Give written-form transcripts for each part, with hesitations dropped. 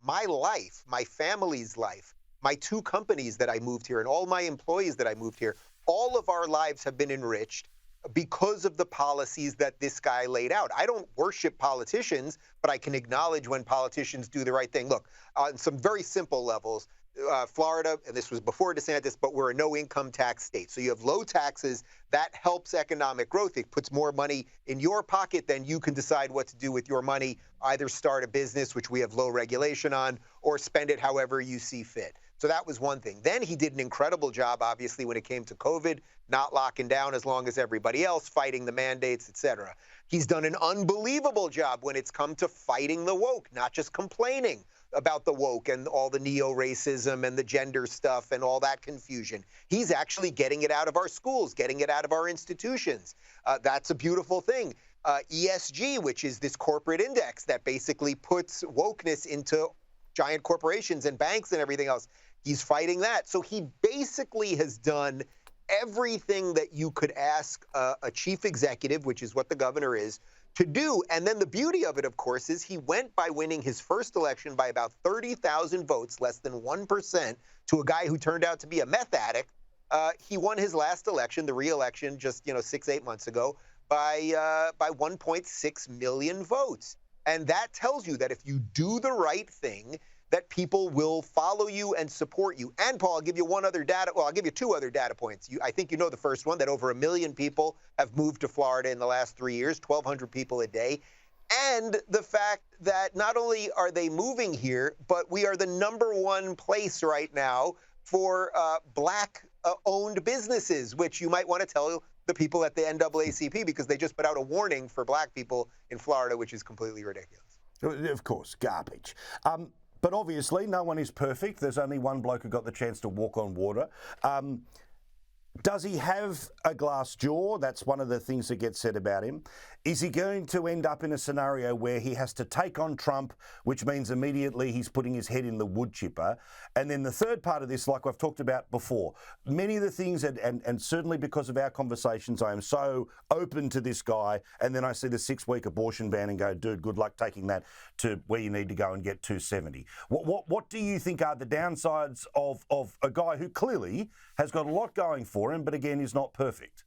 my life, my family's life, my 2 companies that I moved here, and all my employees that I moved here, all of our lives have been enriched because of the policies that this guy laid out. I don't worship politicians, but I can acknowledge when politicians do the right thing. Look, on some very simple levels, Florida, and this was before DeSantis, but we're a no-income tax state. So you have low taxes. That helps economic growth. It puts more money in your pocket, then you can decide what to do with your money, either start a business, which we have low regulation on, or spend it however you see fit. So that was one thing. Then he did an incredible job, obviously, when it came to COVID, not locking down as long as everybody else, fighting the mandates, et cetera. He's done an unbelievable job when it's come to fighting the woke, not just complaining about the woke and all the neo-racism and the gender stuff and all that confusion. He's actually getting it out of our schools, getting it out of our institutions. That's a beautiful thing. ESG, which is this corporate index that basically puts wokeness into giant corporations and banks and everything else. He's fighting that. So he basically has done everything that you could ask a chief executive, which is what the governor is, to do. And then the beauty of it, of course, is he went by winning his first election by about 30,000 votes, less than 1%, to a guy who turned out to be a meth addict. He won his last election, the re-election, just 6-8 months ago, by 1.6 million votes. And that tells you that if you do the right thing, that people will follow you and support you. And Paul, I'll give you one other data. Well, I'll give you 2 other data points. I think you know the first one, that over 1 million people have moved to Florida in the last 3 years, 1,200 people a day. And the fact that not only are they moving here, but we are the #1 place right now for Black-owned businesses, which you might want to tell the people at the NAACP, because they just put out a warning for Black people in Florida, which is completely ridiculous. Of course, garbage. But obviously, no one is perfect. There's only one bloke who got the chance to walk on water. Does he have a glass jaw? That's one of the things that gets said about him. Is he going to end up in a scenario where he has to take on Trump, which means immediately he's putting his head in the wood chipper? And then the third part of this, like I've talked about before, many of the things, and certainly because of our conversations, I am so open to this guy, and then I see the 6-week abortion ban and go, dude, good luck taking that to where you need to go and get 270. What do you think are the downsides of a guy who clearly has got a lot going for him, but again, is not perfect?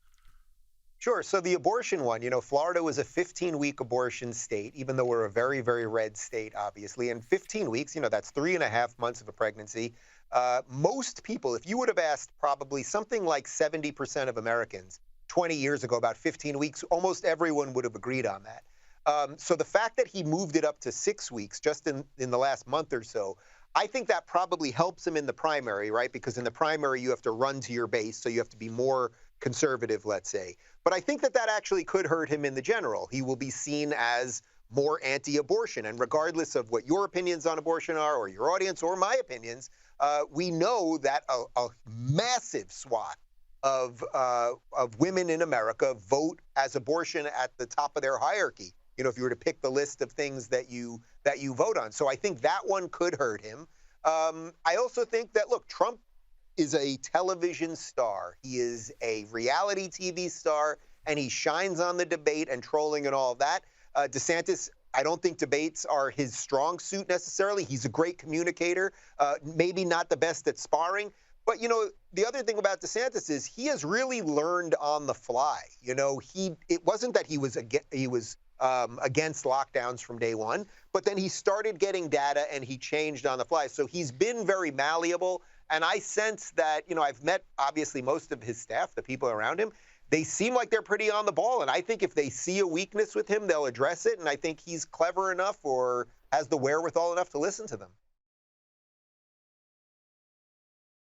Sure. So the abortion one, Florida was a 15-week abortion state, even though we're a very, very red state, obviously. And 15 weeks, that's 3.5 months of a pregnancy. Most people, if you would have asked probably something like 70% of Americans 20 years ago about 15 weeks, almost everyone would have agreed on that. So the fact that he moved it up to 6 weeks just in the last month or so, I think that probably helps him in the primary, right? Because in the primary, you have to run to your base, so you have to be more conservative, let's say. But I think that actually could hurt him in the general. He will be seen as more anti-abortion. And regardless of what your opinions on abortion are, or your audience, or my opinions, we know that a massive swath of women in America vote as abortion at the top of their hierarchy. If you were to pick the list of things that you vote on. So I think that one could hurt him. I also think that, look, Trump is a television star. He is a reality TV star, and he shines on the debate and trolling and all of that. DeSantis, I don't think debates are his strong suit necessarily. He's a great communicator, maybe not the best at sparring. But, the other thing about DeSantis is he has really learned on the fly. It wasn't that he was against lockdowns from day one, but then he started getting data and he changed on the fly. So he's been very malleable. And I sense that, I've met obviously most of his staff, the people around him. They seem like they're pretty on the ball. And I think if they see a weakness with him, they'll address it. And I think he's clever enough or has the wherewithal enough to listen to them.